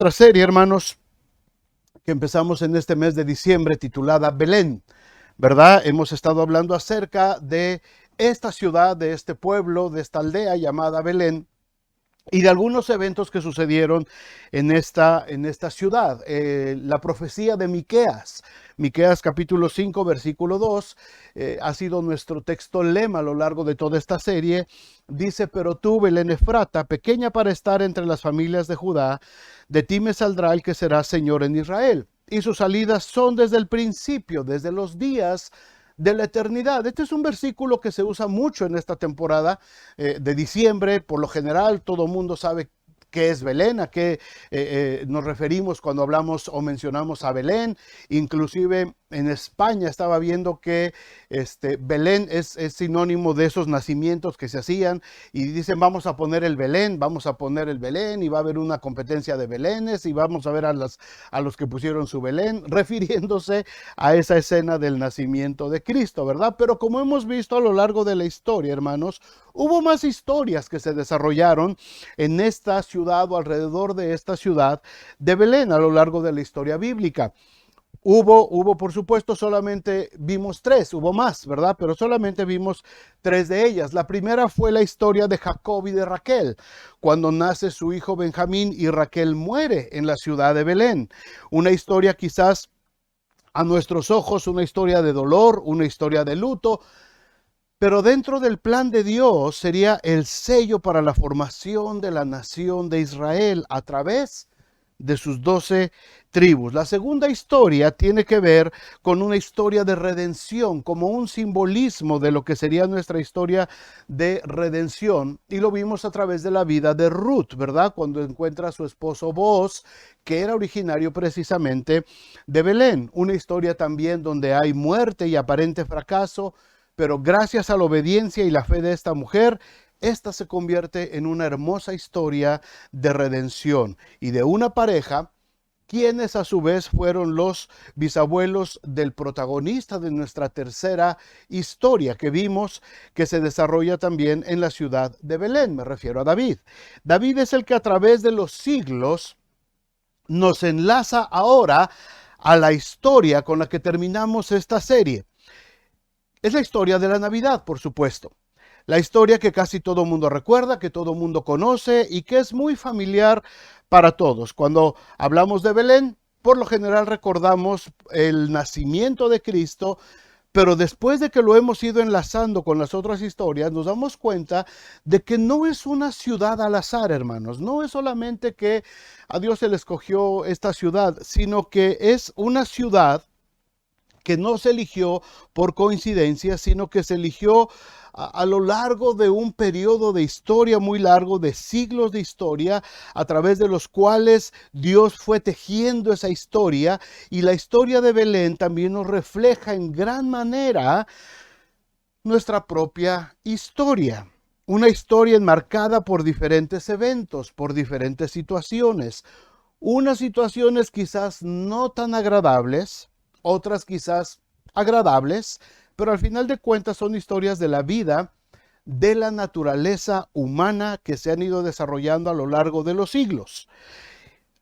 Otra serie, hermanos, que empezamos en este mes de diciembre titulada Belén, ¿verdad? Hemos estado hablando acerca de esta ciudad, de este pueblo, de esta aldea llamada Belén y de algunos eventos que sucedieron en esta ciudad. La profecía de Miqueas capítulo 5, versículo 2, ha sido nuestro texto lema a lo largo de toda esta serie. Dice: pero tú, Belén Efrata, pequeña para estar entre las familias de Judá, de ti me saldrá el que será Señor en Israel. Y sus salidas son desde el principio, desde los días de la eternidad. Este es un versículo que se usa mucho en esta temporada de diciembre. Por lo general, todo el mundo sabe qué es Belén, a qué nos referimos cuando hablamos o mencionamos a Belén. Inclusive en España estaba viendo que Belén es sinónimo de esos nacimientos que se hacían y dicen: vamos a poner el Belén, y va a haber una competencia de Belenes y vamos a ver a los que pusieron su Belén, refiriéndose a esa escena del nacimiento de Cristo, ¿verdad? Pero como hemos visto a lo largo de la historia, hermanos, hubo más historias que se desarrollaron en esta ciudad o alrededor de esta ciudad de Belén a lo largo de la historia bíblica. Por supuesto, solamente vimos tres, hubo más, ¿verdad? Pero solamente vimos tres de ellas. La primera fue la historia de Jacob y de Raquel, cuando nace su hijo Benjamín y Raquel muere en la ciudad de Belén. Una historia quizás a nuestros ojos, una historia de dolor, una historia de luto, pero dentro del plan de Dios sería el sello para la formación de la nación de Israel a través de sus 12 tribus. La segunda historia tiene que ver con una historia de redención, como un simbolismo de lo que sería nuestra historia de redención. Y lo vimos a través de la vida de Ruth, ¿verdad? Cuando encuentra a su esposo Booz, que era originario precisamente de Belén. Una historia también donde hay muerte y aparente fracaso, pero gracias a la obediencia y la fe de esta mujer, esta se convierte en una hermosa historia de redención y de una pareja, quienes a su vez fueron los bisabuelos del protagonista de nuestra tercera historia que vimos, que se desarrolla también en la ciudad de Belén. Me refiero a David. David es el que a través de los siglos nos enlaza ahora a la historia con la que terminamos esta serie. Es la historia de la Navidad, por supuesto. La historia que casi todo mundo recuerda, que todo mundo conoce y que es muy familiar para todos. Cuando hablamos de Belén, por lo general recordamos el nacimiento de Cristo, pero después de que lo hemos ido enlazando con las otras historias, nos damos cuenta de que no es una ciudad al azar, hermanos. No es solamente que a Dios se le escogió esta ciudad, sino que es una ciudad que no se eligió por coincidencia, sino que se eligió a lo largo de un periodo de historia muy largo, de siglos de historia, a través de los cuales Dios fue tejiendo esa historia. Y la historia de Belén también nos refleja en gran manera nuestra propia historia. Una historia enmarcada por diferentes eventos, por diferentes situaciones. Unas situaciones quizás no tan agradables, otras quizás agradables, pero al final de cuentas son historias de la vida, de la naturaleza humana que se han ido desarrollando a lo largo de los siglos.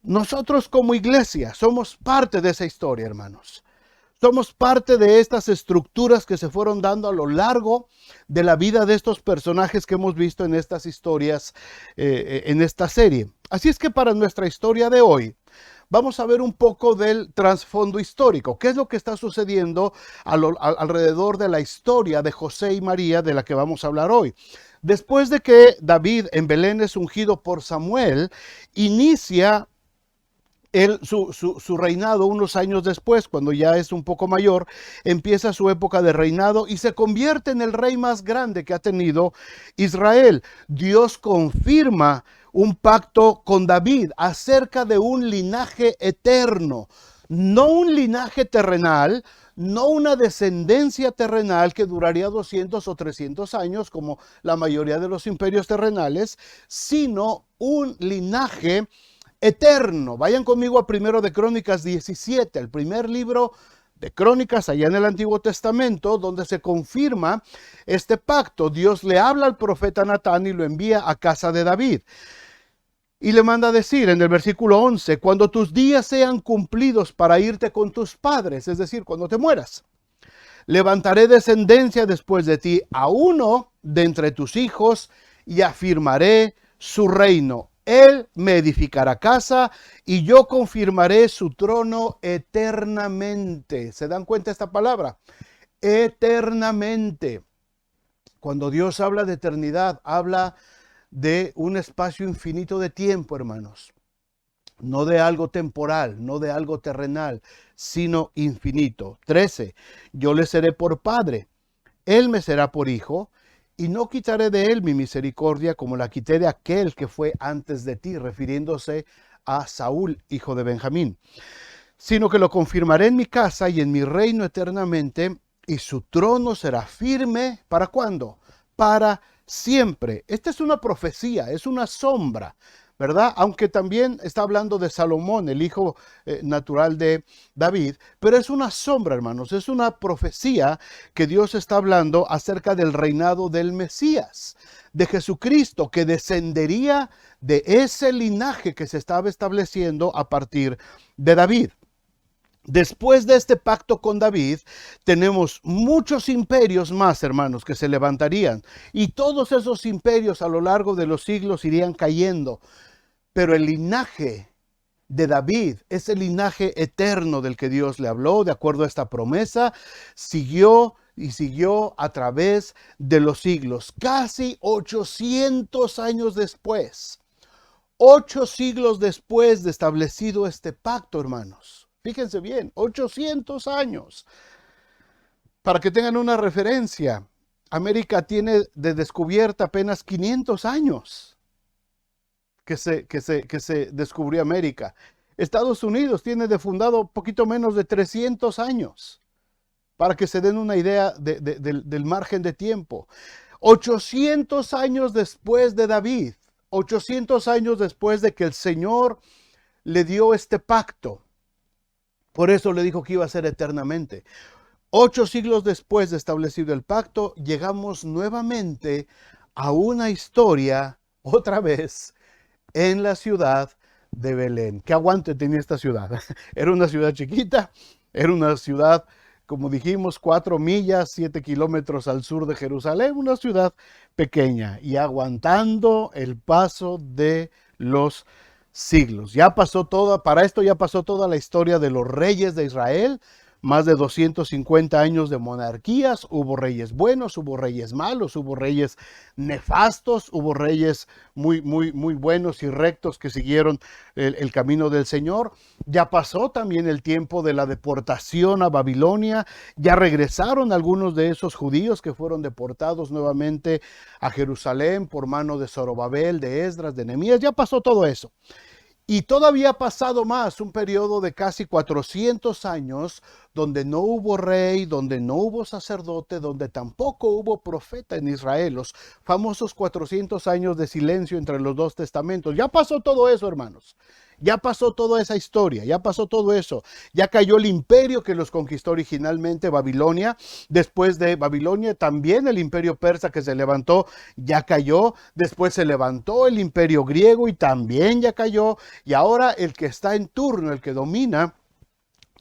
Nosotros como iglesia somos parte de esa historia, hermanos. Somos parte de estas estructuras que se fueron dando a lo largo de la vida de estos personajes que hemos visto en estas historias, en esta serie. Así es que para nuestra historia de hoy, vamos a ver un poco del trasfondo histórico. ¿Qué es lo que está sucediendo alrededor de la historia de José y María de la que vamos a hablar hoy? Después de que David en Belén es ungido por Samuel, inicia su reinado unos años después, cuando ya es un poco mayor, empieza su época de reinado y se convierte en el rey más grande que ha tenido Israel. Dios confirma un pacto con David acerca de un linaje eterno, no un linaje terrenal, no una descendencia terrenal que duraría 200 o 300 años como la mayoría de los imperios terrenales, sino un linaje eterno. Vayan conmigo a Primero de Crónicas 17, el primer libro de Crónicas allá en el Antiguo Testamento, donde se confirma este pacto. Dios le habla al profeta Natán y lo envía a casa de David. Y le manda a decir en el versículo 11, cuando tus días sean cumplidos para irte con tus padres, es decir, cuando te mueras, levantaré descendencia después de ti a uno de entre tus hijos y afirmaré su reino. Él me edificará casa y yo confirmaré su trono eternamente. ¿Se dan cuenta de esta palabra? Eternamente. Cuando Dios habla de eternidad, habla de un espacio infinito de tiempo, hermanos. No de algo temporal, no de algo terrenal, sino infinito. 13. Yo le seré por padre, él me será por hijo, y no quitaré de él mi misericordia como la quité de aquel que fue antes de ti, refiriéndose a Saúl, hijo de Benjamín, sino que lo confirmaré en mi casa y en mi reino eternamente, y su trono será firme. ¿Para cuándo? Para siempre. Esta es una profecía, es una sombra, ¿verdad? Aunque también está hablando de Salomón, el hijo natural de David, pero es una sombra, hermanos, es una profecía que Dios está hablando acerca del reinado del Mesías, de Jesucristo, que descendería de ese linaje que se estaba estableciendo a partir de David. Después de este pacto con David, tenemos muchos imperios más, hermanos, que se levantarían. Y todos esos imperios a lo largo de los siglos irían cayendo. Pero el linaje de David, ese linaje eterno del que Dios le habló, de acuerdo a esta promesa, siguió y siguió a través de los siglos. Casi 800 años después. 8 siglos después de establecido este pacto, hermanos. Fíjense bien, 800 años. Para que tengan una referencia, América tiene de descubierta apenas 500 años que se descubrió América. Estados Unidos tiene de fundado poquito menos de 300 años. Para que se den una idea del margen de tiempo. 800 años después de David, 800 años después de que el Señor le dio este pacto. Por eso le dijo que iba a ser eternamente. 8 siglos después de establecido el pacto, llegamos nuevamente a una historia, otra vez, en la ciudad de Belén. ¿Qué aguante tenía esta ciudad? Era una ciudad chiquita, era una ciudad, como dijimos, 4 millas, 7 kilómetros al sur de Jerusalén, una ciudad pequeña y aguantando el paso de los siglos. Ya pasó toda, para esto ya pasó toda la historia de los reyes de Israel, más de 250 años de monarquías, hubo reyes buenos, hubo reyes malos, hubo reyes nefastos, hubo reyes muy buenos y rectos que siguieron el camino del Señor. Ya pasó también el tiempo de la deportación a Babilonia, ya regresaron algunos de esos judíos que fueron deportados nuevamente a Jerusalén por mano de Zorobabel, de Esdras, de Nehemías, ya pasó todo eso. Y todavía ha pasado más, un periodo de casi 400 años, donde no hubo rey, donde no hubo sacerdote, donde tampoco hubo profeta en Israel. Los famosos 400 años de silencio entre los dos testamentos. Ya pasó todo eso, hermanos. Ya pasó toda esa historia, ya pasó todo eso. Ya cayó el imperio que los conquistó originalmente, Babilonia. Después de Babilonia, también el imperio persa que se levantó, ya cayó. Después se levantó el imperio griego y también ya cayó. Y ahora el que está en turno, el que domina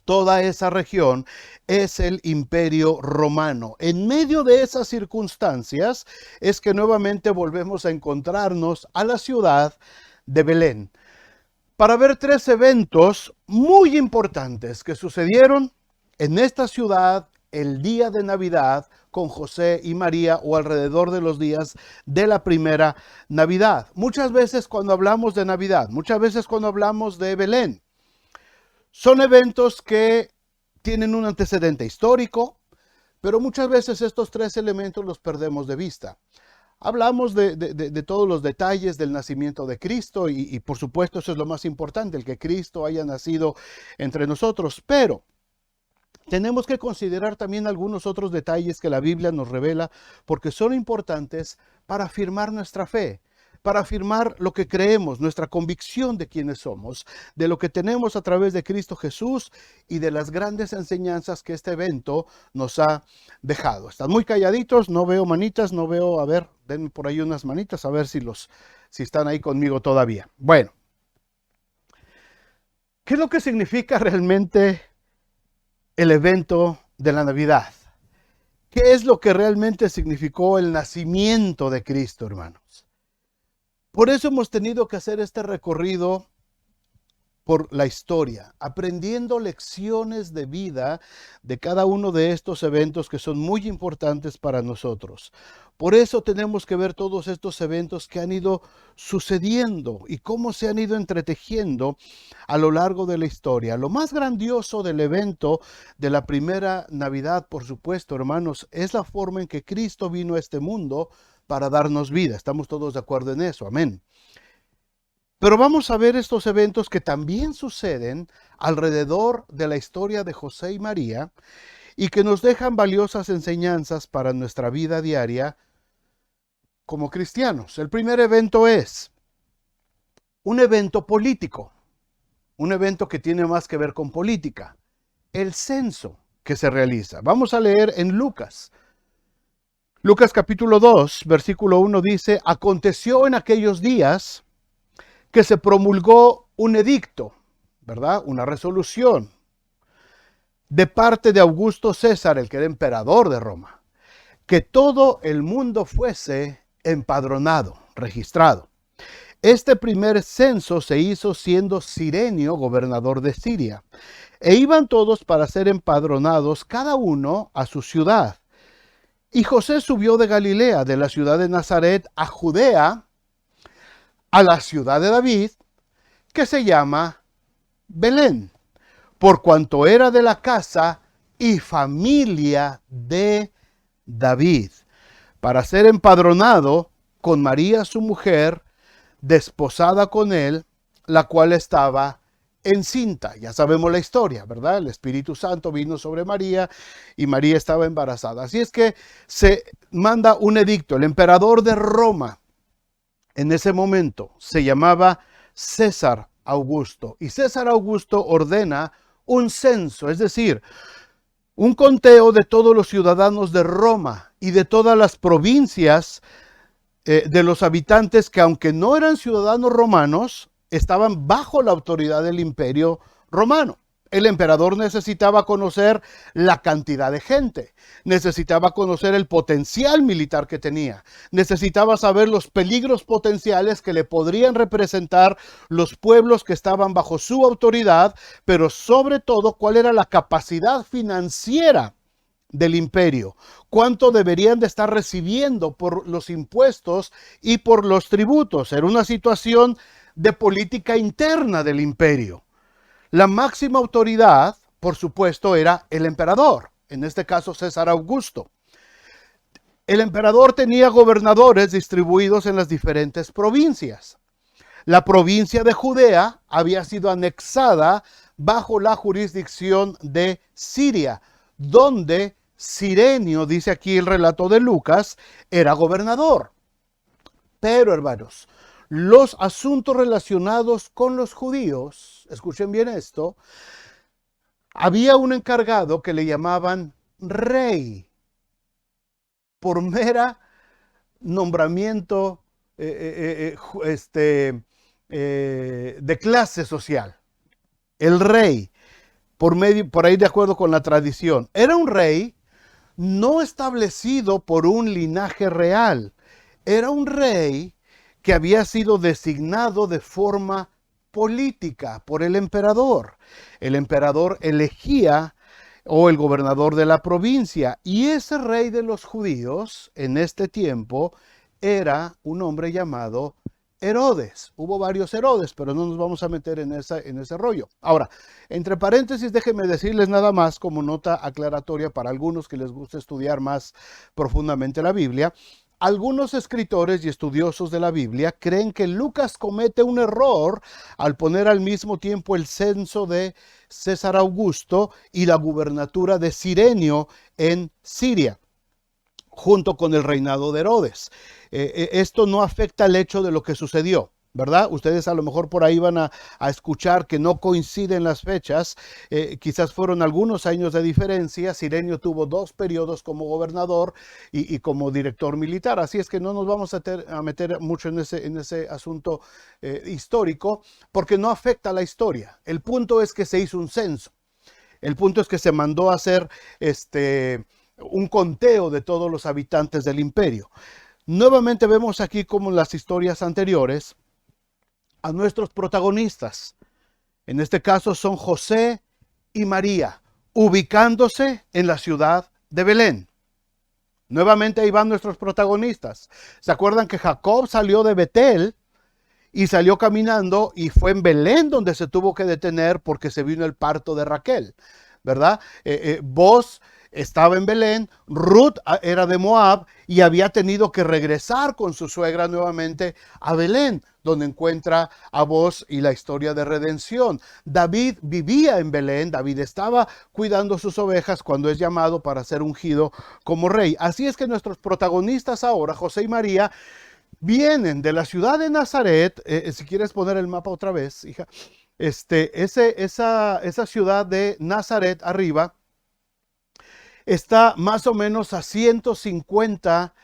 toda esa región, es el imperio romano. En medio de esas circunstancias es que nuevamente volvemos a encontrarnos a la ciudad de Belén, para ver 3 eventos muy importantes que sucedieron en esta ciudad el día de Navidad con José y María, o alrededor de los días de la primera Navidad. Muchas veces cuando hablamos de Navidad, muchas veces cuando hablamos de Belén, son eventos que tienen un antecedente histórico, pero muchas veces estos 3 elementos los perdemos de vista. Hablamos de todos los detalles del nacimiento de Cristo y por supuesto eso es lo más importante, el que Cristo haya nacido entre nosotros, pero tenemos que considerar también algunos otros detalles que la Biblia nos revela porque son importantes para afirmar nuestra fe, para afirmar lo que creemos, nuestra convicción de quiénes somos, de lo que tenemos a través de Cristo Jesús y de las grandes enseñanzas que este evento nos ha dejado. Están muy calladitos, no veo manitas, no veo, a ver, denme por ahí unas manitas, a ver si están ahí conmigo todavía. Bueno, ¿qué es lo que significa realmente el evento de la Navidad? ¿Qué es lo que realmente significó el nacimiento de Cristo, hermanos? Por eso hemos tenido que hacer este recorrido por la historia, aprendiendo lecciones de vida de cada uno de estos eventos que son muy importantes para nosotros. Por eso tenemos que ver todos estos eventos que han ido sucediendo y cómo se han ido entretejiendo a lo largo de la historia. Lo más grandioso del evento de la primera Navidad, por supuesto, hermanos, es la forma en que Cristo vino a este mundo para darnos vida. Estamos todos de acuerdo en eso, amén. Pero vamos a ver estos eventos que también suceden alrededor de la historia de José y María y que nos dejan valiosas enseñanzas para nuestra vida diaria como cristianos. El primer evento es un evento político, un evento que tiene más que ver con política, el censo que se realiza. Vamos a leer en Lucas. Lucas capítulo 2, versículo 1 dice: aconteció en aquellos días que se promulgó un edicto, ¿verdad? Una resolución de parte de Augusto César, el que era emperador de Roma, que todo el mundo fuese empadronado, registrado. Este primer censo se hizo siendo Cirenio gobernador de Siria, e iban todos para ser empadronados, cada uno a su ciudad. Y José subió de Galilea, de la ciudad de Nazaret, a Judea, a la ciudad de David, que se llama Belén, por cuanto era de la casa y familia de David, para ser empadronado con María su mujer, desposada con él, la cual estaba encinta. Ya sabemos la historia, ¿verdad? El Espíritu Santo vino sobre María y María estaba embarazada. Así es que se manda un edicto. El emperador de Roma en ese momento se llamaba César Augusto, y César Augusto ordena un censo, es decir, un conteo de todos los ciudadanos de Roma y de todas las provincias de los habitantes que, aunque no eran ciudadanos romanos, estaban bajo la autoridad del imperio romano. El emperador necesitaba conocer la cantidad de gente, necesitaba conocer el potencial militar que tenía, necesitaba saber los peligros potenciales que le podrían representar los pueblos que estaban bajo su autoridad, pero sobre todo cuál era la capacidad financiera del imperio, cuánto deberían de estar recibiendo por los impuestos y por los tributos. Era una situación de política interna del imperio. La máxima autoridad, por supuesto, era el emperador, en este caso César Augusto. El emperador tenía gobernadores distribuidos en las diferentes provincias. La provincia de Judea había sido anexada bajo la jurisdicción de Siria, donde Cirenio, dice aquí el relato de Lucas, era gobernador. Pero, hermanos, los asuntos relacionados con los judíos, escuchen bien esto, había un encargado que le llamaban rey, por mera nombramiento de clase social. El rey, por ahí de acuerdo con la tradición, era un rey no establecido por un linaje real, era un rey que había sido designado de forma política por el emperador. El emperador elegía o el gobernador de la provincia, y ese rey de los judíos en este tiempo era un hombre llamado Herodes. Hubo varios Herodes, pero no nos vamos a meter en ese rollo. Ahora, entre paréntesis, déjenme decirles nada más como nota aclaratoria para algunos que les gusta estudiar más profundamente la Biblia. Algunos escritores y estudiosos de la Biblia creen que Lucas comete un error al poner al mismo tiempo el censo de César Augusto y la gubernatura de Cirenio en Siria. junto con el reinado de Herodes. Esto no afecta el hecho de lo que sucedió, ¿verdad? Ustedes a lo mejor por ahí van a escuchar que no coinciden las fechas. Quizás fueron algunos años de diferencia. Cirenio tuvo 2 periodos como gobernador y como director militar. Así es que no nos vamos a meter mucho en ese asunto histórico, porque no afecta la historia. El punto es que se hizo un censo. El punto es que se mandó a hacer un conteo de todos los habitantes del imperio. Nuevamente vemos aquí, como en las historias anteriores, a nuestros protagonistas. En este caso son José y María, ubicándose en la ciudad de Belén. Nuevamente ahí van nuestros protagonistas. ¿Se acuerdan que Jacob salió de Betel y salió caminando, y fue en Belén donde se tuvo que detener porque se vino el parto de Raquel, ¿verdad? Boz estaba en Belén, Ruth era de Moab y había tenido que regresar con su suegra nuevamente a Belén, donde encuentra a Boz y la historia de redención. David vivía en Belén, David estaba cuidando sus ovejas cuando es llamado para ser ungido como rey. Así es que nuestros protagonistas ahora, José y María, vienen de la ciudad de Nazaret. Si quieres poner el mapa otra vez, hija. Esa ciudad de Nazaret arriba está más o menos a 150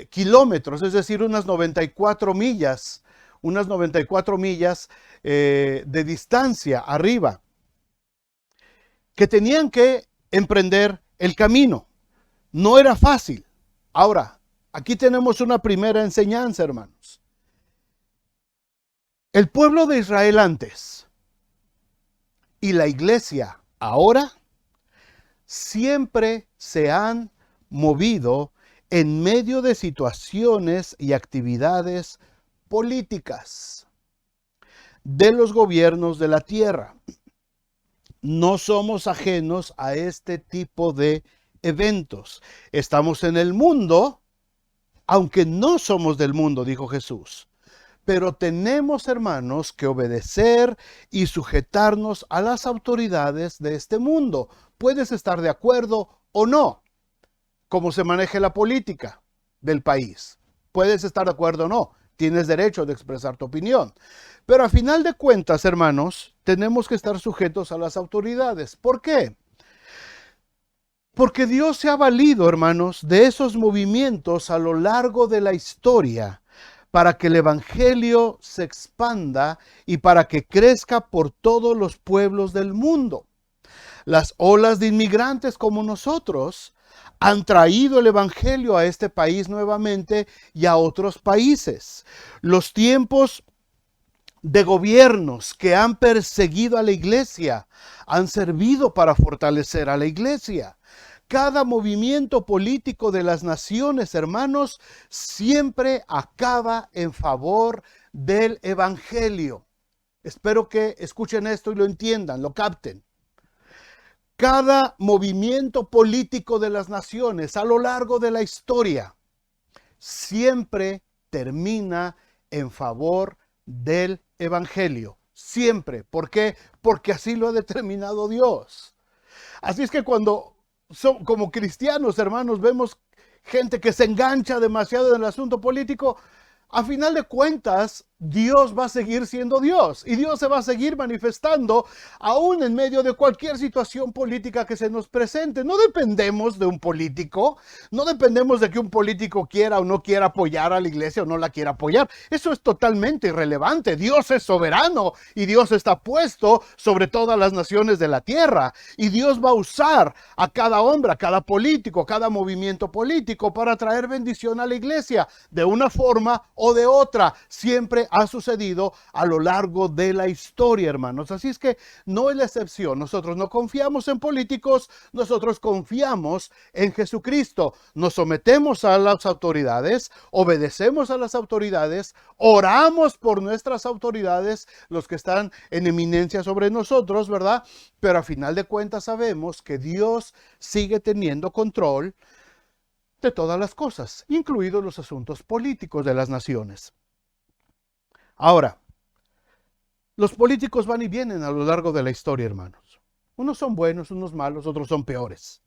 kilómetros, es decir, unas 94 millas, de distancia arriba, que tenían que emprender el camino. No era fácil. Ahora, aquí tenemos una primera enseñanza, hermanos. El pueblo de Israel antes y la iglesia ahora siempre se han movido en medio de situaciones y actividades políticas de los gobiernos de la tierra. No somos ajenos a este tipo de eventos. Estamos en el mundo, aunque no somos del mundo, dijo Jesús. Pero tenemos, hermanos, que obedecer y sujetarnos a las autoridades de este mundo. Puedes estar de acuerdo o no, cómo se maneje la política del país. Puedes estar de acuerdo o no. Tienes derecho de expresar tu opinión. Pero a final de cuentas, hermanos, tenemos que estar sujetos a las autoridades. ¿Por qué? Porque Dios se ha valido, hermanos, de esos movimientos a lo largo de la historia para que el evangelio se expanda y para que crezca por todos los pueblos del mundo. Las olas de inmigrantes como nosotros han traído el evangelio a este país nuevamente y a otros países. Los tiempos de gobiernos que han perseguido a la iglesia han servido para fortalecer a la iglesia. Cada movimiento político de las naciones, hermanos, siempre acaba en favor del evangelio. Espero que escuchen esto y lo entiendan, lo capten. Cada movimiento político de las naciones a lo largo de la historia siempre termina en favor del evangelio. Siempre. ¿Por qué? Porque así lo ha determinado Dios. Así es que cuando como cristianos, hermanos, vemos gente que se engancha demasiado en el asunto político, a final de cuentas, Dios va a seguir siendo Dios y Dios se va a seguir manifestando aún en medio de cualquier situación política que se nos presente. No dependemos de un político, no dependemos de que un político quiera o no quiera apoyar a la iglesia o no la quiera apoyar. Eso es totalmente irrelevante. Dios es soberano y Dios está puesto sobre todas las naciones de la tierra, y Dios va a usar a cada hombre, a cada político, a cada movimiento político para traer bendición a la iglesia de una forma o de otra. Siempre ha sucedido a lo largo de la historia, hermanos. Así es que no es la excepción. Nosotros no confiamos en políticos, nosotros confiamos en Jesucristo. Nos sometemos a las autoridades, obedecemos a las autoridades, oramos por nuestras autoridades, los que están en eminencia sobre nosotros, ¿verdad? Pero a final de cuentas sabemos que Dios sigue teniendo control de todas las cosas, incluidos los asuntos políticos de las naciones. Ahora, los políticos van y vienen a lo largo de la historia, hermanos. Unos son buenos, unos malos, otros son peores.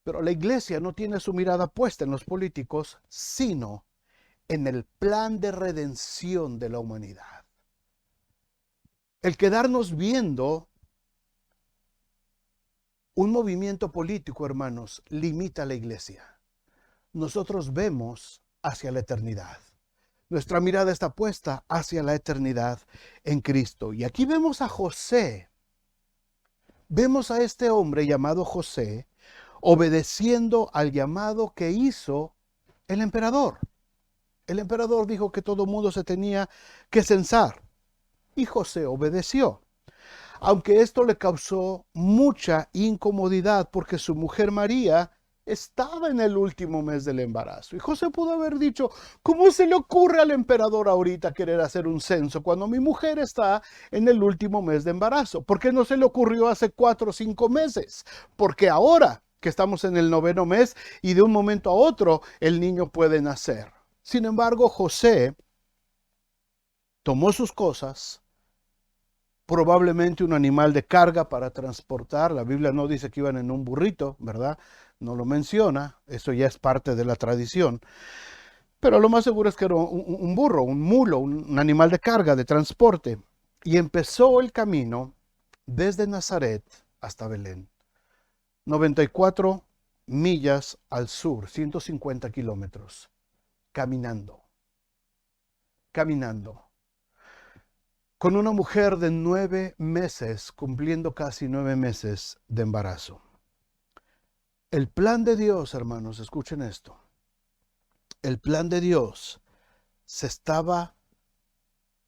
Pero la iglesia no tiene su mirada puesta en los políticos, sino en el plan de redención de la humanidad. El quedarnos viendo un movimiento político, hermanos, limita a la iglesia. Nosotros vemos hacia la eternidad. Nuestra mirada está puesta hacia la eternidad en Cristo. Y aquí vemos a José. Vemos a este hombre llamado José obedeciendo al llamado que hizo el emperador. El emperador dijo que todo mundo se tenía que censar. Y José obedeció. Aunque esto le causó mucha incomodidad porque su mujer María estaba en el último mes del embarazo. Y José pudo haber dicho, ¿cómo se le ocurre al emperador ahorita querer hacer un censo cuando mi mujer está en el último mes de embarazo? ¿Por qué no se le ocurrió hace 4 o 5 meses? Porque ahora que estamos en el 9º mes y de un momento a otro el niño puede nacer. Sin embargo, José tomó sus cosas, probablemente un animal de carga para transportar. La Biblia no dice que iban en un burrito, ¿verdad? No lo menciona, eso ya es parte de la tradición. Pero lo más seguro es que era un burro, un mulo, un animal de carga, de transporte. Y empezó el camino desde Nazaret hasta Belén. 94 millas al sur, 150 kilómetros, caminando, con una mujer de 9 meses, cumpliendo casi 9 meses de embarazo. El plan de Dios, hermanos, escuchen esto. El plan de Dios se estaba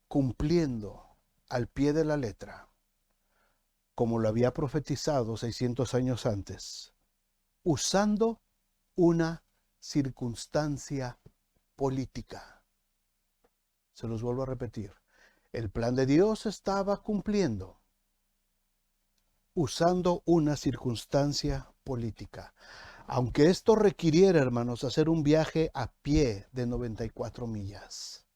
cumpliendo al pie de la letra, como lo había profetizado 600 años antes, usando una circunstancia política. Se los vuelvo a repetir. El plan de Dios se estaba cumpliendo usando una circunstancia política. Aunque esto requiriera, hermanos, hacer un viaje a pie de 94 millas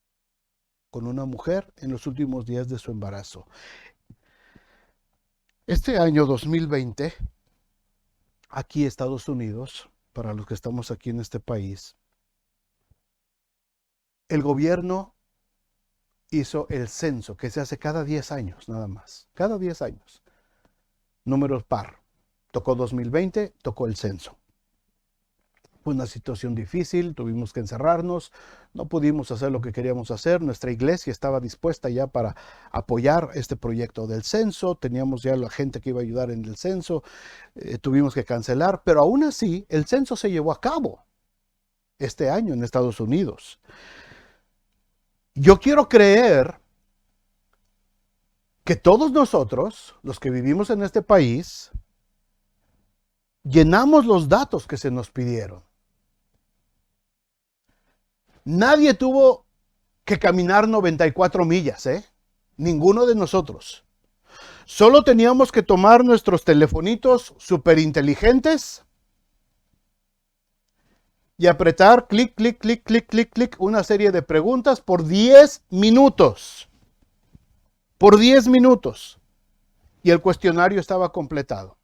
con una mujer en los últimos días de su embarazo. Este año 2020, aquí Estados Unidos, para los que estamos aquí en este país, el gobierno hizo el censo, que se hace cada 10 años, nada más. Cada 10 años. Números par. Tocó 2020, tocó el censo. Fue una situación difícil, tuvimos que encerrarnos, no pudimos hacer lo que queríamos hacer. Nuestra iglesia estaba dispuesta ya para apoyar este proyecto del censo, teníamos ya la gente que iba a ayudar en el censo, tuvimos que cancelar, pero aún así el censo se llevó a cabo este año en Estados Unidos. Yo quiero creer que todos nosotros, los que vivimos en este país, llenamos los datos que se nos pidieron. Nadie tuvo que caminar 94 millas, ninguno de nosotros. Solo teníamos que tomar nuestros telefonitos súper inteligentes y apretar clic, clic, clic, clic, clic, clic, una serie de preguntas por 10 minutos. Por 10 minutos. Y el cuestionario estaba completado.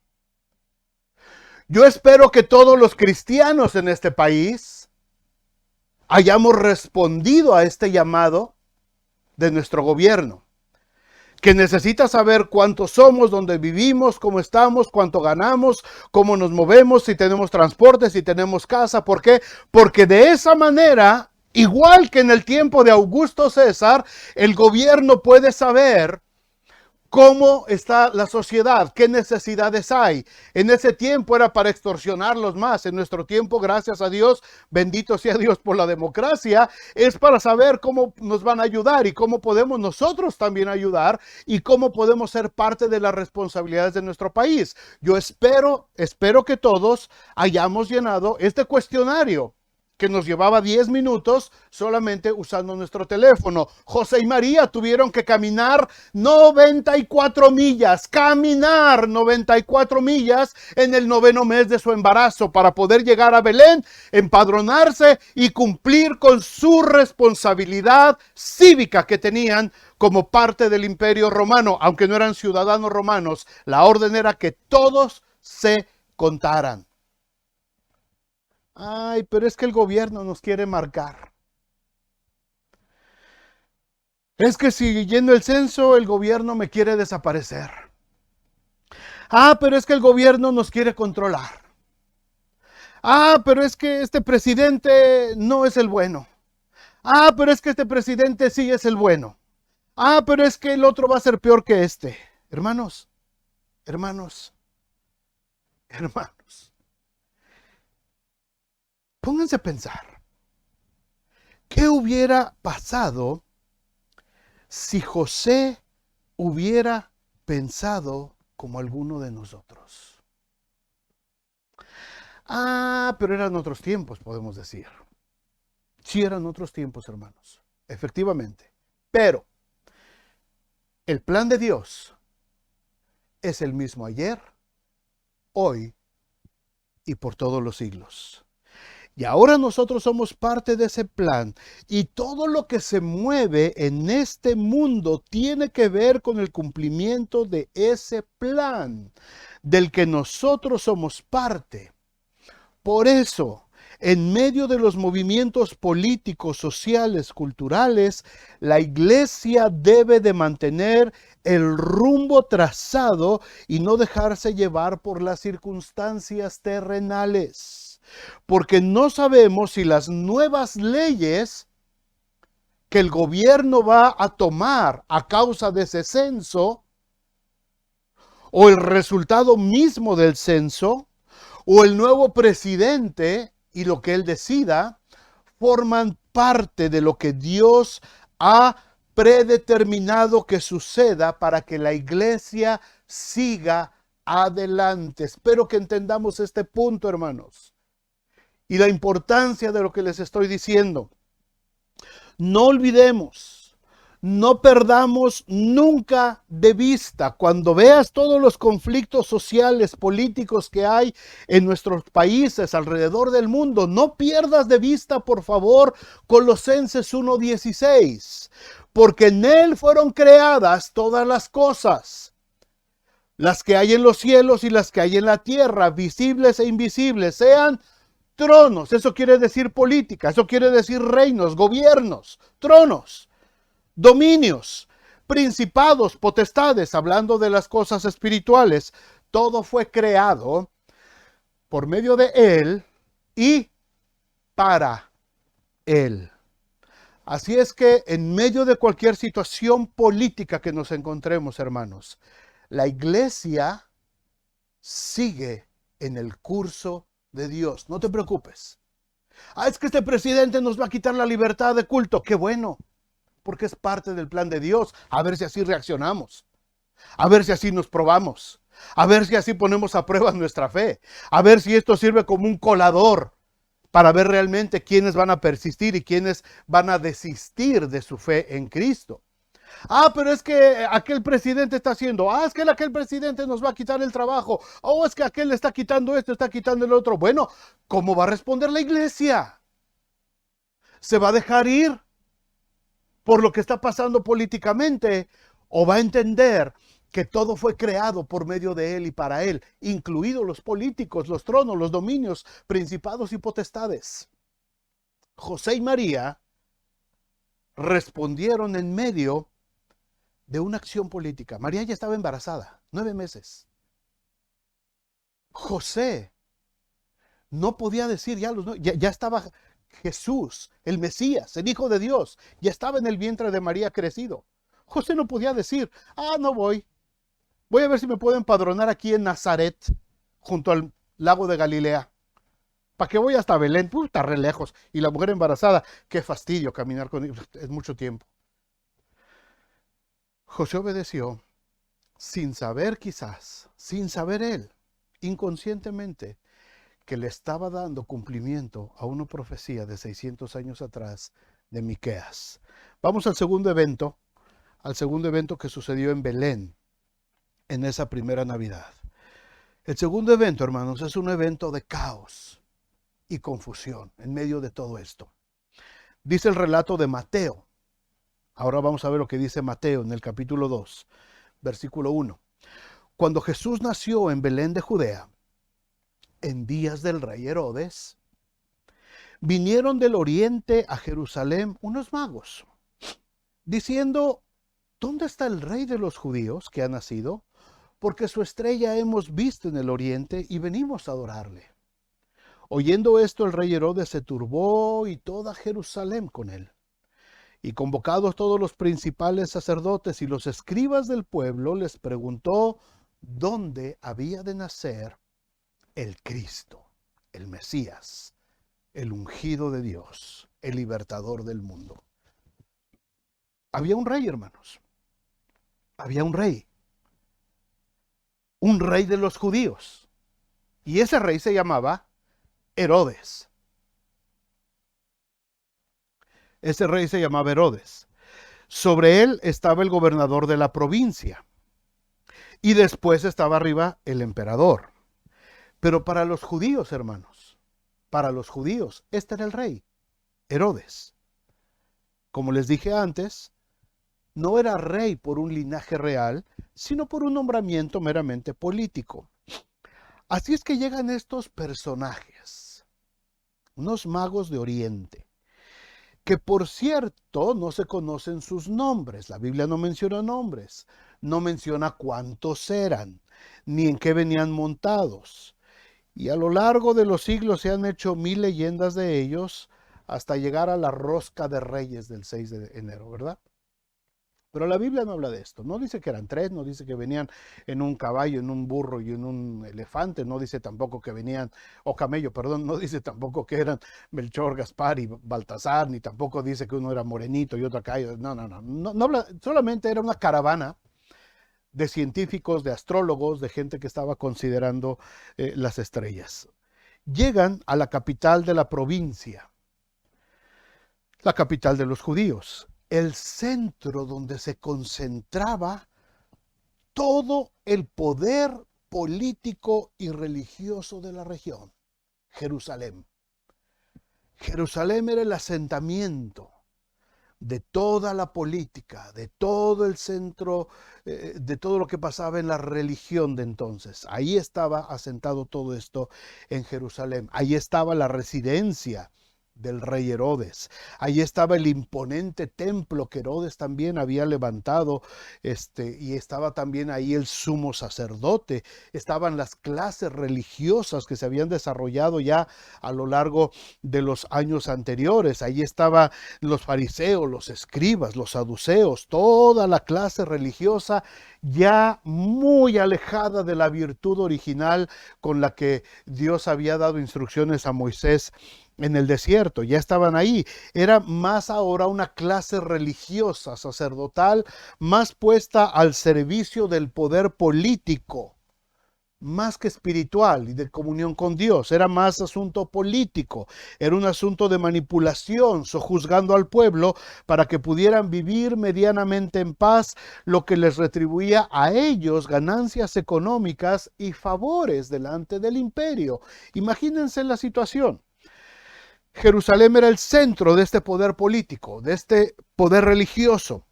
Yo espero que todos los cristianos en este país hayamos respondido a este llamado de nuestro gobierno, que necesita saber cuántos somos, dónde vivimos, cómo estamos, cuánto ganamos, cómo nos movemos, si tenemos transporte, si tenemos casa. ¿Por qué? Porque de esa manera, igual que en el tiempo de Augusto César, el gobierno puede saber cómo está la sociedad, qué necesidades hay. En ese tiempo era para extorsionarlos más. En nuestro tiempo, gracias a Dios, bendito sea Dios por la democracia, es para saber cómo nos van a ayudar y cómo podemos nosotros también ayudar y cómo podemos ser parte de las responsabilidades de nuestro país. Yo espero que todos hayamos llenado este cuestionario que nos llevaba 10 minutos solamente usando nuestro teléfono. José y María tuvieron que caminar 94 millas, caminar 94 millas en el 9º mes de su embarazo para poder llegar a Belén, empadronarse y cumplir con su responsabilidad cívica que tenían como parte del Imperio Romano. Aunque no eran ciudadanos romanos, la orden era que todos se contaran. Ay, pero es que el gobierno nos quiere marcar. Es que siguiendo el censo, el gobierno me quiere desaparecer. Ah, pero es que el gobierno nos quiere controlar. Ah, pero es que este presidente no es el bueno. Ah, pero es que este presidente sí es el bueno. Ah, pero es que el otro va a ser peor que este. Hermanos, hermanos, hermanos, pónganse a pensar. ¿Qué hubiera pasado si José hubiera pensado como alguno de nosotros? Ah, pero eran otros tiempos, podemos decir. Sí eran otros tiempos, hermanos. Efectivamente. Pero el plan de Dios es el mismo ayer, hoy y por todos los siglos. Y ahora nosotros somos parte de ese plan. Y todo lo que se mueve en este mundo tiene que ver con el cumplimiento de ese plan, del que nosotros somos parte. Por eso, en medio de los movimientos políticos, sociales, culturales, la iglesia debe de mantener el rumbo trazado y no dejarse llevar por las circunstancias terrenales. Porque no sabemos si las nuevas leyes que el gobierno va a tomar a causa de ese censo, o el resultado mismo del censo, o el nuevo presidente y lo que él decida, forman parte de lo que Dios ha predeterminado que suceda para que la iglesia siga adelante. Espero que entendamos este punto, hermanos, y la importancia de lo que les estoy diciendo. No olvidemos, no perdamos nunca de vista, cuando veas todos los conflictos sociales, políticos que hay en nuestros países alrededor del mundo, no pierdas de vista, por favor, Colosenses 1:16, porque en él fueron creadas todas las cosas, las que hay en los cielos y las que hay en la tierra, visibles e invisibles, sean tronos, eso quiere decir política, eso quiere decir reinos, gobiernos, tronos, dominios, principados, potestades, hablando de las cosas espirituales. Todo fue creado por medio de Él y para Él. Así es que en medio de cualquier situación política que nos encontremos, hermanos, la iglesia sigue en el curso de Dios. No te preocupes. Ah, es que este presidente nos va a quitar la libertad de culto. Qué bueno, porque es parte del plan de Dios. A ver si así reaccionamos. A ver si así nos probamos. A ver si así ponemos a prueba nuestra fe. A ver si esto sirve como un colador para ver realmente quiénes van a persistir y quiénes van a desistir de su fe en Cristo. Ah, pero es que aquel presidente está haciendo. Ah, es que aquel presidente nos va a quitar el trabajo. Oh, es que aquel le está quitando esto, está quitando el otro. Bueno, ¿cómo va a responder la iglesia? ¿Se va a dejar ir por lo que está pasando políticamente? ¿O va a entender que todo fue creado por medio de él y para él, incluidos los políticos, los tronos, los dominios, principados y potestades? José y María respondieron en medio de una acción política. María ya estaba embarazada, 9 meses. José no podía decir, ya estaba Jesús, el Mesías, el Hijo de Dios, ya estaba en el vientre de María crecido. José no podía decir, no voy a ver si me puedo empadronar aquí en Nazaret, junto al lago de Galilea. ¿Para qué voy hasta Belén? Pues está re lejos. Y la mujer embarazada, qué fastidio caminar con ellos, es mucho tiempo. José obedeció sin saber quizás, sin saber él, inconscientemente, que le estaba dando cumplimiento a una profecía de 600 años atrás de Miqueas. Vamos al segundo evento que sucedió en Belén, en esa primera Navidad. El segundo evento, hermanos, es un evento de caos y confusión en medio de todo esto. Dice el relato de Mateo. Ahora vamos a ver lo que dice Mateo en el capítulo 2, versículo 1. Cuando Jesús nació en Belén de Judea, en días del rey Herodes, vinieron del oriente a Jerusalén unos magos, diciendo: ¿dónde está el rey de los judíos que ha nacido? Porque su estrella hemos visto en el oriente y venimos a adorarle. Oyendo esto, el rey Herodes se turbó y toda Jerusalén con él. Y convocados todos los principales sacerdotes y los escribas del pueblo, les preguntó dónde había de nacer el Cristo, el Mesías, el ungido de Dios, el libertador del mundo. Había un rey, hermanos. Había un rey de los judíos. Y ese rey se llamaba Herodes. Ese rey se llamaba Herodes. Sobre él estaba el gobernador de la provincia. Y después estaba arriba el emperador. Pero para los judíos, hermanos, para los judíos, este era el rey, Herodes. Como les dije antes, no era rey por un linaje real, sino por un nombramiento meramente político. Así es que llegan estos personajes, unos magos de Oriente, que por cierto no se conocen sus nombres. La Biblia no menciona nombres, no menciona cuántos eran, ni en qué venían montados. Y a lo largo de los siglos se han hecho 1000 leyendas de ellos hasta llegar a la rosca de Reyes del 6 de enero, ¿verdad? Pero la Biblia no habla de esto. No dice que eran 3, no dice que venían en un caballo, en un burro y en un elefante. No dice tampoco que venían, o camello, perdón, no dice tampoco que eran Melchor, Gaspar y Baltasar, ni tampoco dice que uno era morenito y otro acá. No habla, solamente era una caravana de científicos, de astrólogos, de gente que estaba considerando las estrellas. Llegan a la capital de la provincia, la capital de los judíos, el centro donde se concentraba todo el poder político y religioso de la región, Jerusalén. Jerusalén era el asentamiento de toda la política, de todo el centro, de todo lo que pasaba en la religión de entonces. Ahí estaba asentado todo esto en Jerusalén. Ahí estaba la residencia del rey Herodes. Ahí estaba el imponente templo que Herodes también había levantado, y estaba también ahí el sumo sacerdote. Estaban las clases religiosas que se habían desarrollado ya a lo largo de los años anteriores. Ahí estaban los fariseos, los escribas, los saduceos, toda la clase religiosa ya muy alejada de la virtud original con la que Dios había dado instrucciones a Moisés en el desierto. Ya estaban ahí. Era más ahora una clase religiosa, sacerdotal, más puesta al servicio del poder político, más que espiritual y de comunión con Dios. Era más asunto político, era un asunto de manipulación, sojuzgando al pueblo para que pudieran vivir medianamente en paz, lo que les retribuía a ellos ganancias económicas y favores delante del imperio. Imagínense la situación. Jerusalén era el centro de este poder político, de este poder religioso.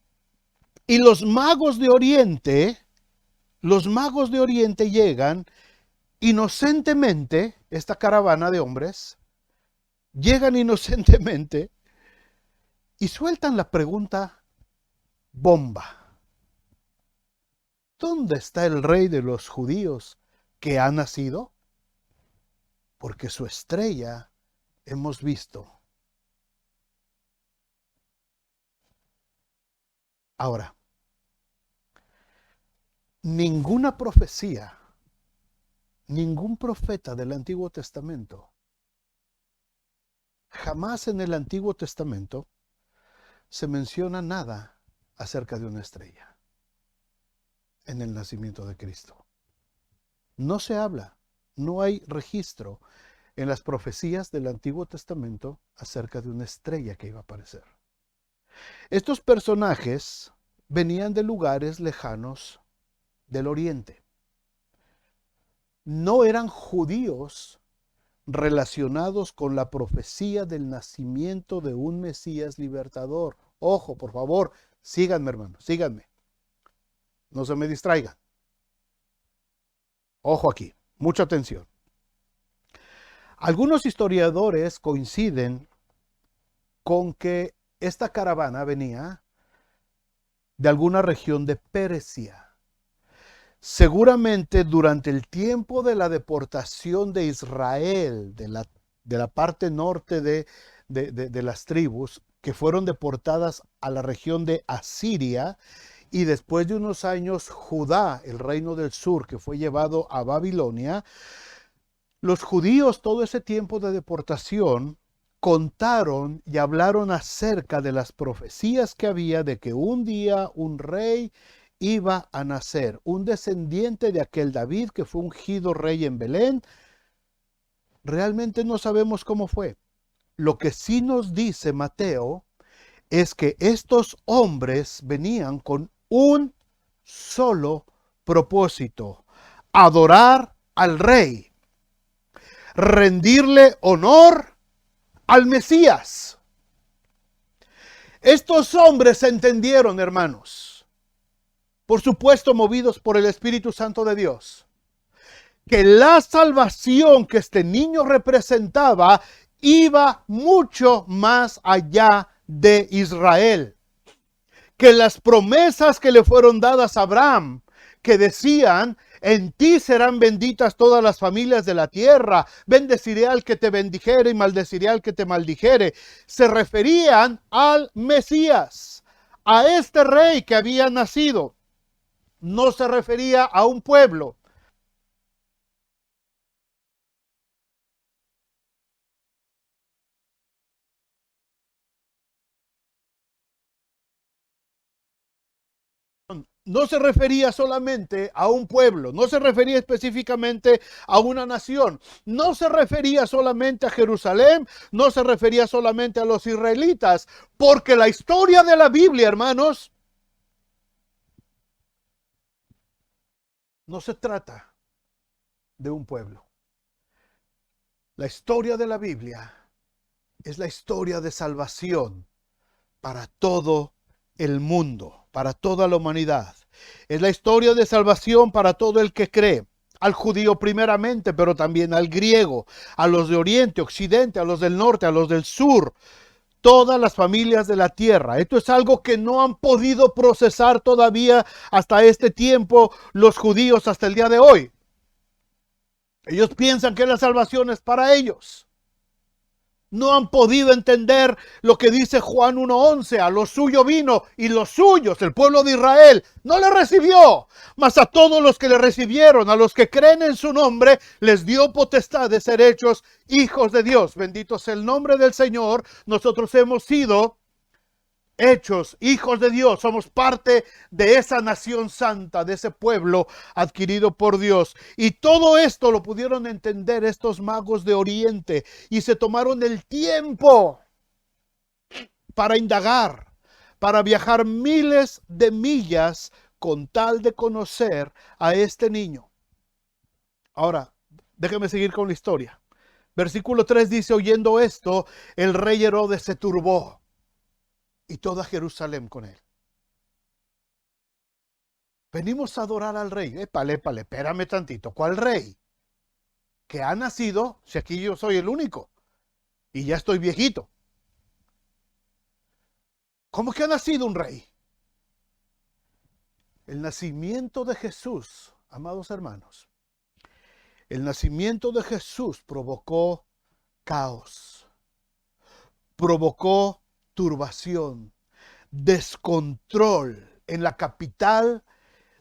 Y los magos de Oriente llegan inocentemente, esta caravana de hombres, llegan inocentemente y sueltan la pregunta bomba. ¿Dónde está el rey de los judíos que ha nacido? Porque su estrella hemos visto. Ahora, ninguna profecía, ningún profeta del Antiguo Testamento, jamás en el Antiguo Testamento se menciona nada acerca de una estrella en el nacimiento de Cristo. No se habla, no hay registro en las profecías del Antiguo Testamento acerca de una estrella que iba a aparecer. Estos personajes venían de lugares lejanos del Oriente. No eran judíos relacionados con la profecía del nacimiento de un Mesías libertador. Ojo, por favor, síganme, hermanos, síganme. No se me distraigan. Ojo aquí, mucha atención. Algunos historiadores coinciden con que esta caravana venía de alguna región de Persia. Seguramente durante el tiempo de la deportación de Israel, de la parte norte de las tribus, que fueron deportadas a la región de Asiria, y después de unos años Judá, el reino del sur, que fue llevado a Babilonia, los judíos todo ese tiempo de deportación contaron y hablaron acerca de las profecías que había de que un día un rey iba a nacer, un descendiente de aquel David que fue ungido rey en Belén. Realmente no sabemos cómo fue. Lo que sí nos dice Mateo es que estos hombres venían con un solo propósito: adorar al rey, rendirle honor al Mesías. Estos hombres entendieron, hermanos, por supuesto movidos por el Espíritu Santo de Dios, que la salvación que este niño representaba iba mucho más allá de Israel. Que las promesas que le fueron dadas a Abraham, que decían: en ti serán benditas todas las familias de la tierra, bendeciré al que te bendijere y maldeciré al que te maldijere, se referían al Mesías, a este rey que había nacido. No se refería a un pueblo. No se refería solamente a un pueblo, no se refería específicamente a una nación, no se refería solamente a Jerusalén, no se refería solamente a los israelitas, porque la historia de la Biblia, hermanos, no se trata de un pueblo. La historia de la Biblia es la historia de salvación para todo el mundo, para toda la humanidad. Es la historia de salvación para todo el que cree. Al judío primeramente, pero también al griego, a los de Oriente, Occidente, a los del norte, a los del sur, todas las familias de la tierra. Esto es algo que no han podido procesar todavía hasta este tiempo los judíos, hasta el día de hoy. Ellos piensan que la salvación es para ellos. No han podido entender lo que dice Juan 1:11, a lo suyo vino y los suyos, el pueblo de Israel, no le recibió. Mas a todos los que le recibieron, a los que creen en su nombre, les dio potestad de ser hechos hijos de Dios. Bendito sea el nombre del Señor. Nosotros hemos sido hechos hijos de Dios, somos parte de esa nación santa, de ese pueblo adquirido por Dios. Y todo esto lo pudieron entender estos magos de Oriente y se tomaron el tiempo para indagar, para viajar miles de millas con tal de conocer a este niño. Ahora, déjeme seguir con la historia. Versículo 3 dice: oyendo esto, el rey Herodes se turbó y toda Jerusalén con él. Venimos a adorar al rey. Épale, espérame tantito. ¿Cuál rey? Que ha nacido, si aquí yo soy el único y ya estoy viejito. ¿Cómo que ha nacido un rey? El nacimiento de Jesús, amados hermanos, el nacimiento de Jesús provocó caos, provocó turbación, descontrol en la capital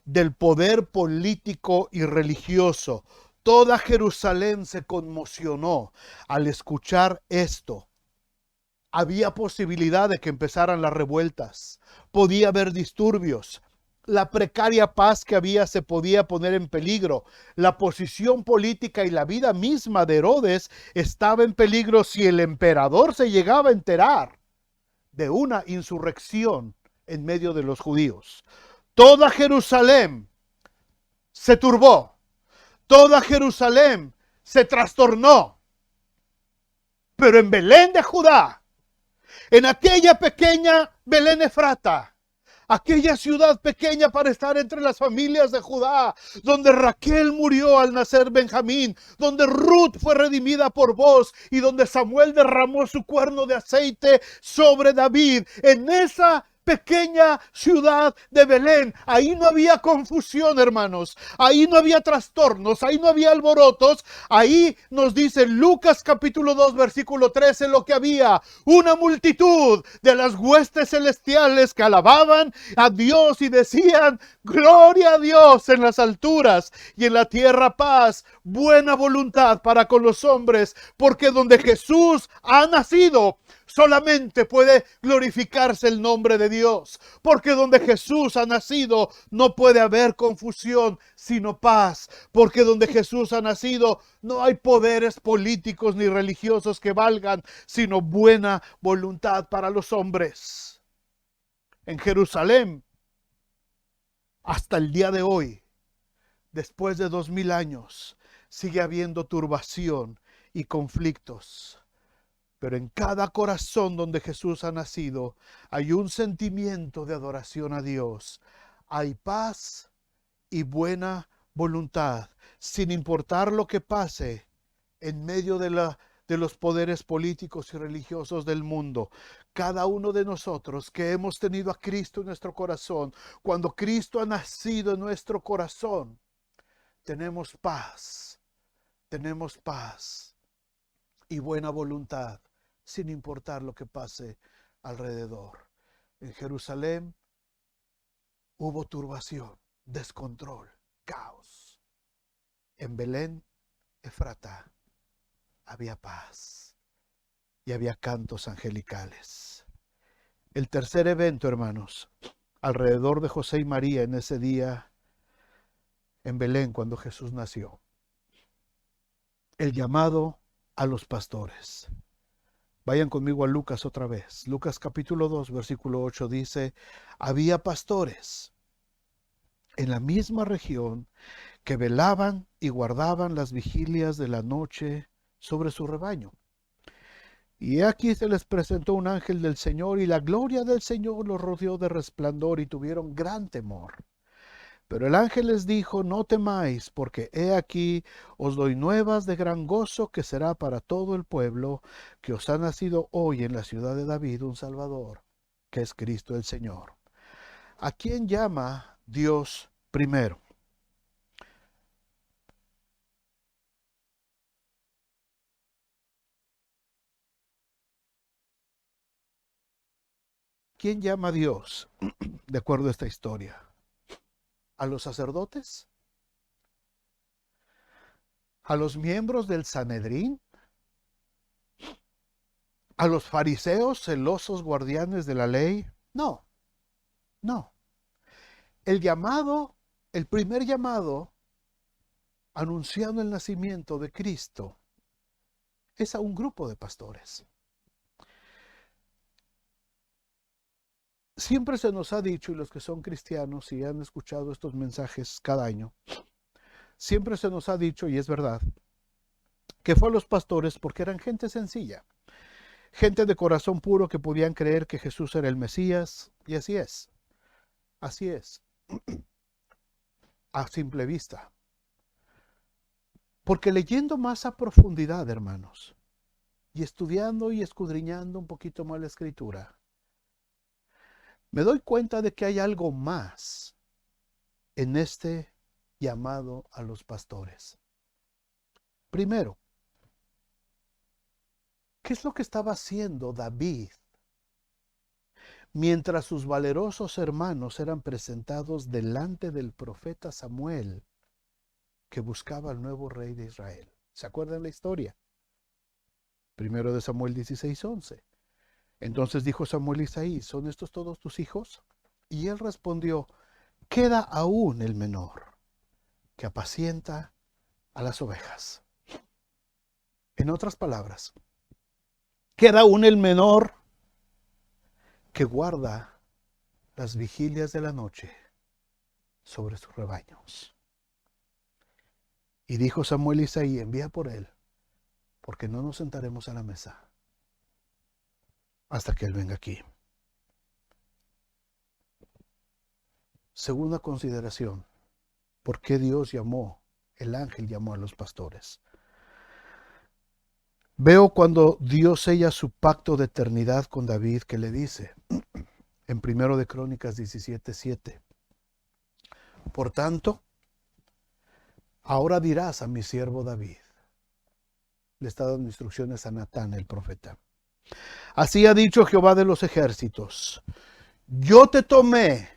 del poder político y religioso. Toda Jerusalén se conmocionó al escuchar esto. Había posibilidad de que empezaran las revueltas, podía haber disturbios, la precaria paz que había se podía poner en peligro, la posición política y la vida misma de Herodes estaba en peligro si el emperador se llegaba a enterar de una insurrección en medio de los judíos. Toda Jerusalén se turbó, toda Jerusalén se trastornó, pero en Belén de Judá, en aquella pequeña Belén Efrata, aquella ciudad pequeña para estar entre las familias de Judá, donde Raquel murió al nacer Benjamín, donde Ruth fue redimida por Booz y donde Samuel derramó su cuerno de aceite sobre David. En esa pequeña ciudad de Belén, ahí no había confusión, hermanos, ahí no había trastornos, ahí no había alborotos, ahí nos dice Lucas capítulo 2 versículo 13 lo que había: una multitud de las huestes celestiales que alababan a Dios y decían: gloria a Dios en las alturas y en la tierra paz, buena voluntad para con los hombres, porque donde Jesús ha nacido, solamente puede glorificarse el nombre de Dios, porque donde Jesús ha nacido no puede haber confusión, sino paz, porque donde Jesús ha nacido no hay poderes políticos ni religiosos que valgan, sino buena voluntad para los hombres. En Jerusalén, hasta el día de hoy, después de 2000 años, sigue habiendo turbación y conflictos. Pero en cada corazón donde Jesús ha nacido, hay un sentimiento de adoración a Dios. Hay paz y buena voluntad, sin importar lo que pase en medio de los poderes políticos y religiosos del mundo. Cada uno de nosotros que hemos tenido a Cristo en nuestro corazón, cuando Cristo ha nacido en nuestro corazón, tenemos paz y buena voluntad, sin importar lo que pase alrededor. En Jerusalén hubo turbación, descontrol, caos. En Belén, Efrata, había paz y había cantos angelicales. El tercer evento, hermanos, alrededor de José y María en ese día en Belén, cuando Jesús nació: el llamado a los pastores. Vayan conmigo a Lucas otra vez. Lucas capítulo 2, versículo 8 dice: había pastores en la misma región que velaban y guardaban las vigilias de la noche sobre su rebaño. Y aquí se les presentó un ángel del Señor, y la gloria del Señor los rodeó de resplandor, y tuvieron gran temor. Pero el ángel les dijo: no temáis, porque he aquí os doy nuevas de gran gozo, que será para todo el pueblo, que os ha nacido hoy en la ciudad de David un Salvador, que es Cristo el Señor. ¿A quién llama Dios primero? ¿Quién llama a Dios de acuerdo a esta historia? ¿A los sacerdotes? ¿A los miembros del Sanedrín? ¿A los fariseos celosos guardianes de la ley? No, no. El llamado, el primer llamado anunciando el nacimiento de Cristo, es a un grupo de pastores. Siempre se nos ha dicho, y los que son cristianos y han escuchado estos mensajes cada año, siempre se nos ha dicho, y es verdad, que fue a los pastores porque eran gente sencilla, gente de corazón puro que podían creer que Jesús era el Mesías, y así es, a simple vista. Porque leyendo más a profundidad, hermanos, y estudiando y escudriñando un poquito más la Escritura, me doy cuenta de que hay algo más en este llamado a los pastores. Primero, ¿qué es lo que estaba haciendo David mientras sus valerosos hermanos eran presentados delante del profeta Samuel, que buscaba al nuevo rey de Israel? ¿Se acuerdan la historia? Primero de Samuel 16:11. Entonces dijo Samuel a Isaí: ¿son estos todos tus hijos? Y él respondió: queda aún el menor, que apacienta a las ovejas. En otras palabras, queda aún el menor que guarda las vigilias de la noche sobre sus rebaños. Y dijo Samuel a Isaí: envía por él, porque no nos sentaremos a la mesa hasta que él venga aquí. Segunda consideración, ¿por qué el ángel llamó a los pastores? Veo cuando Dios sella su pacto de eternidad con David, que le dice en 1 de Crónicas 17:7, por tanto, ahora dirás a mi siervo David, le está dando instrucciones a Natán el profeta, así ha dicho Jehová de los ejércitos, yo te tomé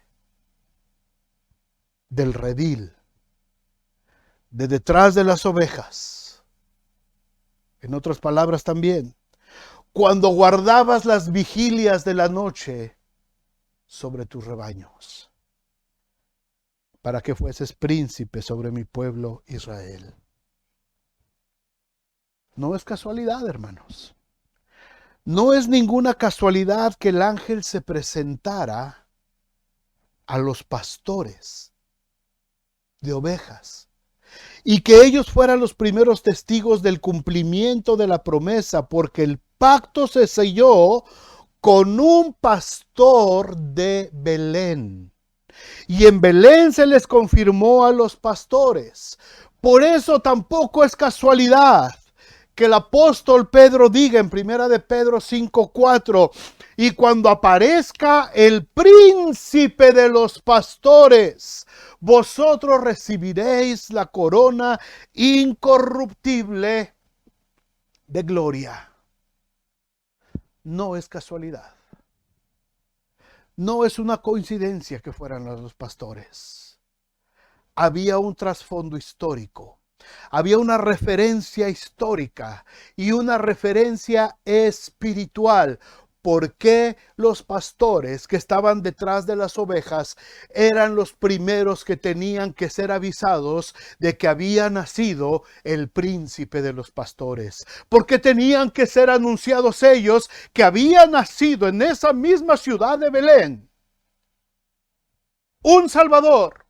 del redil, de detrás de las ovejas, en otras palabras también, cuando guardabas las vigilias de la noche sobre tus rebaños, para que fueses príncipe sobre mi pueblo Israel. No es casualidad, hermanos. No es ninguna casualidad que el ángel se presentara a los pastores de ovejas y que ellos fueran los primeros testigos del cumplimiento de la promesa, porque el pacto se selló con un pastor de Belén. Y en Belén se les confirmó a los pastores. Por eso tampoco es casualidad que el apóstol Pedro diga en 1 de Pedro 5:4, y cuando aparezca el príncipe de los pastores, vosotros recibiréis la corona incorruptible de gloria. No es casualidad. No es una coincidencia que fueran los pastores. Había un trasfondo histórico. Había una referencia histórica y una referencia espiritual. ¿Por qué los pastores que estaban detrás de las ovejas eran los primeros que tenían que ser avisados de que había nacido el príncipe de los pastores? Porque tenían que ser anunciados ellos que había nacido en esa misma ciudad de Belén un Salvador,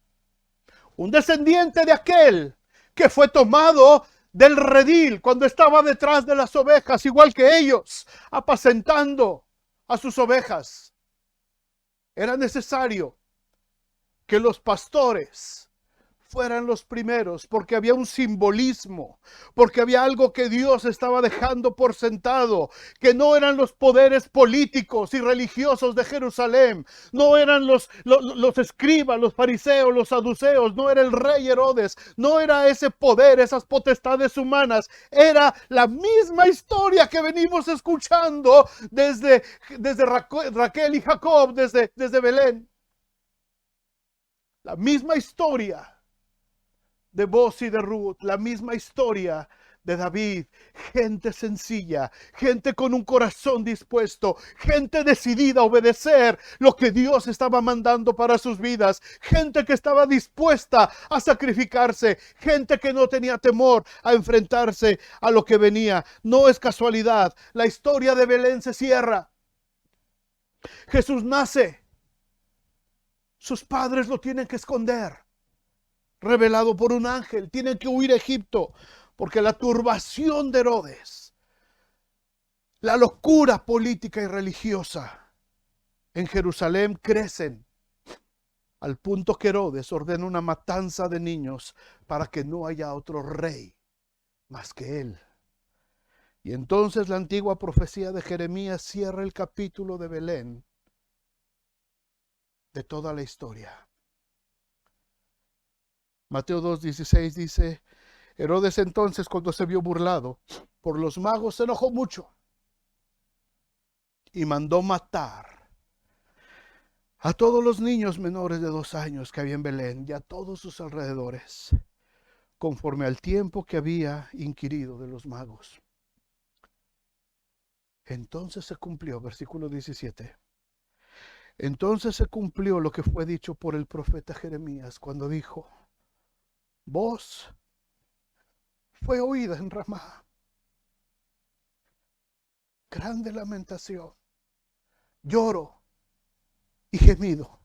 un descendiente de aquel que fue tomado del redil cuando estaba detrás de las ovejas, igual que ellos, apacentando a sus ovejas. Era necesario que los pastores fueran los primeros, porque había un simbolismo, porque había algo que Dios estaba dejando por sentado, que no eran los poderes políticos y religiosos de Jerusalén, no eran los escribas, los fariseos, los saduceos, no era el rey Herodes, no era ese poder, esas potestades humanas, era la misma historia que venimos escuchando desde Raquel y Jacob, desde Belén. La misma historia de Boaz y de Ruth, la misma historia de David, gente sencilla, gente con un corazón dispuesto, gente decidida a obedecer lo que Dios estaba mandando para sus vidas, gente que estaba dispuesta a sacrificarse, gente que no tenía temor a enfrentarse a lo que venía. No es casualidad, la historia de Belén se cierra. Jesús nace, sus padres lo tienen que esconder, revelado por un ángel, tienen que huir a Egipto, porque la turbación de Herodes, la locura política y religiosa en Jerusalén crecen, al punto que Herodes ordena una matanza de niños para que no haya otro rey más que él. Y entonces la antigua profecía de Jeremías cierra el capítulo de Belén de toda la historia. Mateo 2:16 dice: Herodes entonces, cuando se vio burlado por los magos, se enojó mucho y mandó matar a todos los niños menores de 2 años que había en Belén y a todos sus alrededores, conforme al tiempo que había inquirido de los magos. Entonces se cumplió, versículo 17. Entonces se cumplió lo que fue dicho por el profeta Jeremías cuando dijo: voz fue oída en Ramá, grande lamentación, lloro y gemido.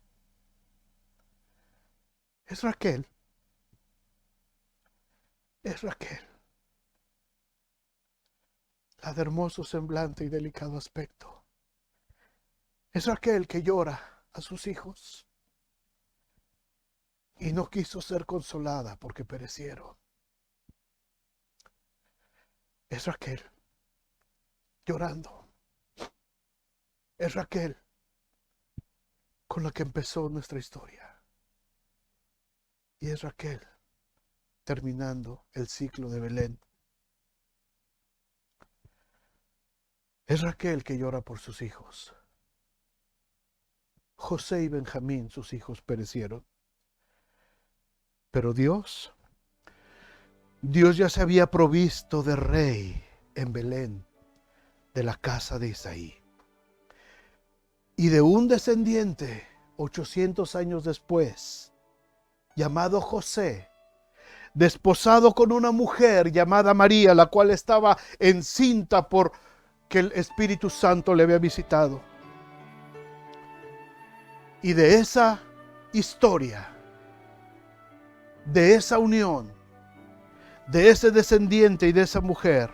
Es Raquel, es Raquel, la de hermoso semblante y delicado aspecto. Es Raquel que llora a sus hijos. y no quiso ser consolada porque perecieron. Es Raquel llorando. Es Raquel con la que empezó nuestra historia. Y es Raquel terminando el ciclo de Belén. Es Raquel que llora por sus hijos. José y Benjamín, sus hijos, perecieron. Pero Dios ya se había provisto de rey en Belén, de la casa de Isaí. Y de un descendiente, 800 años después, llamado José, desposado con una mujer llamada María, la cual estaba encinta porque el Espíritu Santo le había visitado. Y de esa historia, de esa unión, de ese descendiente y de esa mujer,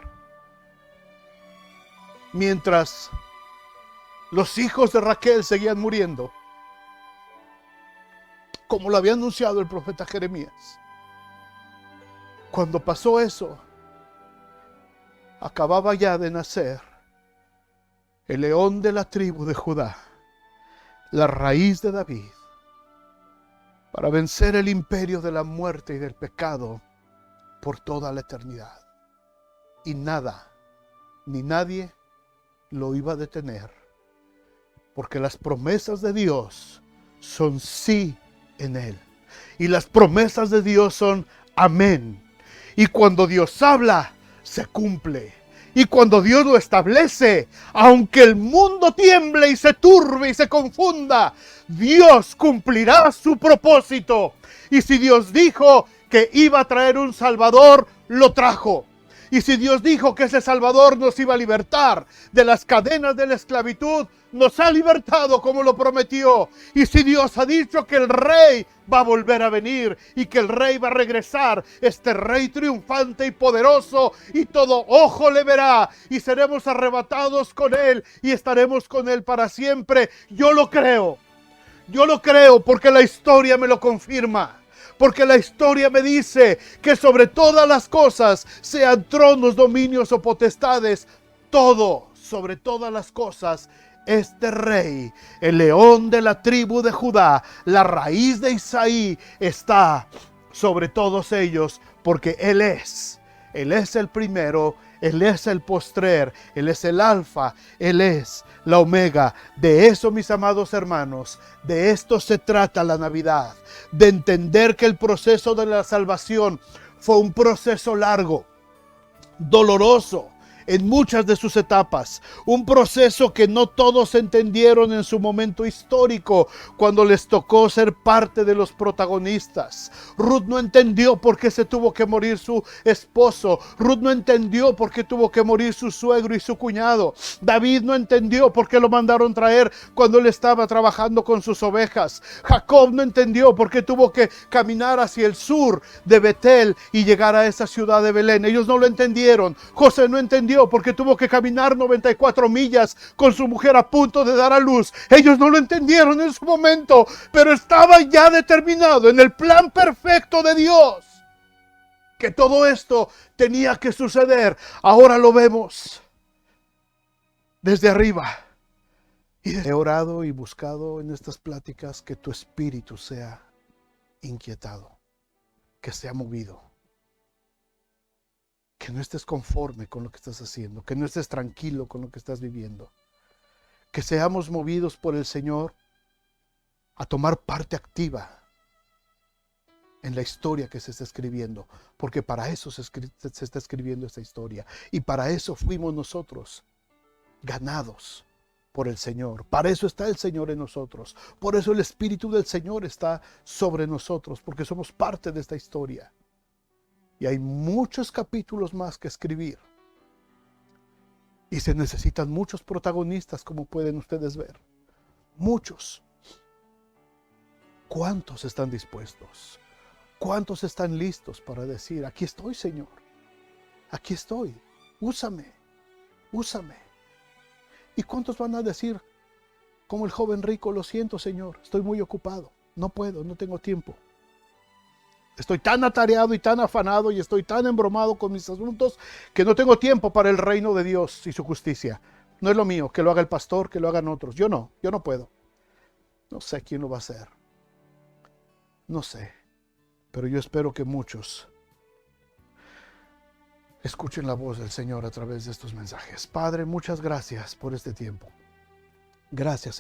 mientras los hijos de Raquel seguían muriendo, como lo había anunciado el profeta Jeremías. Cuando pasó eso, acababa ya de nacer el león de la tribu de Judá, la raíz de David, para vencer el imperio de la muerte y del pecado por toda la eternidad. Y nada, ni nadie lo iba a detener, porque las promesas de Dios son sí en Él. Y las promesas de Dios son amén. Y cuando Dios habla, se cumple. Y cuando Dios lo establece, aunque el mundo tiemble y se turbe y se confunda, Dios cumplirá su propósito. Y si Dios dijo que iba a traer un Salvador, lo trajo. Y si Dios dijo que ese Salvador nos iba a libertar de las cadenas de la esclavitud, nos ha libertado como lo prometió. Y si Dios ha dicho que el Rey va a volver a venir y que el Rey va a regresar, este Rey triunfante y poderoso, y todo ojo le verá, y seremos arrebatados con Él y estaremos con Él para siempre. Yo lo creo porque la historia me lo confirma. Porque la historia me dice que sobre todas las cosas, sean tronos, dominios o potestades, todo, sobre todas las cosas, este rey, el león de la tribu de Judá, la raíz de Isaí, está sobre todos ellos, porque Él es el primero, Él es el postrer, Él es el alfa, Él es la omega. De eso, mis amados hermanos, de esto se trata la Navidad, de entender que el proceso de la salvación fue un proceso largo, doloroso, en muchas de sus etapas, un proceso que no todos entendieron en su momento histórico, cuando les tocó ser parte de los protagonistas. Ruth no entendió por qué se tuvo que morir su esposo. Ruth no entendió por qué tuvo que morir su suegro y su cuñado. David no entendió por qué lo mandaron traer cuando él estaba trabajando con sus ovejas. Jacob no entendió por qué tuvo que caminar hacia el sur de Betel y llegar a esa ciudad de Belén. Ellos no lo entendieron. José no entendió porque tuvo que caminar 94 millas con su mujer a punto de dar a luz. Ellos no lo entendieron en su momento, pero estaba ya determinado en el plan perfecto de Dios que todo esto tenía que suceder. Ahora lo vemos desde arriba. Y he orado y buscado en estas pláticas que tu espíritu sea inquietado, que sea movido. Que no estés conforme con lo que estás haciendo, que no estés tranquilo con lo que estás viviendo. Que seamos movidos por el Señor a tomar parte activa en la historia que se está escribiendo, porque para eso se está escribiendo esta historia, y para eso fuimos nosotros ganados por el Señor. Para eso está el Señor en nosotros, por eso el Espíritu del Señor está sobre nosotros, porque somos parte de esta historia. Y hay muchos capítulos más que escribir. Y se necesitan muchos protagonistas, como pueden ustedes ver. Muchos. ¿Cuántos están dispuestos? ¿Cuántos están listos para decir, aquí estoy, Señor? Aquí estoy. Úsame. Úsame. ¿Y cuántos van a decir, como el joven rico, lo siento, Señor, estoy muy ocupado. No puedo, no tengo tiempo. Estoy tan atareado y tan afanado y estoy tan embromado con mis asuntos que no tengo tiempo para el reino de Dios y su justicia. No es lo mío, que lo haga el pastor, que lo hagan otros. Yo no puedo. No sé quién lo va a hacer. No sé. Pero yo espero que muchos escuchen la voz del Señor a través de estos mensajes. Padre, muchas gracias por este tiempo. Gracias.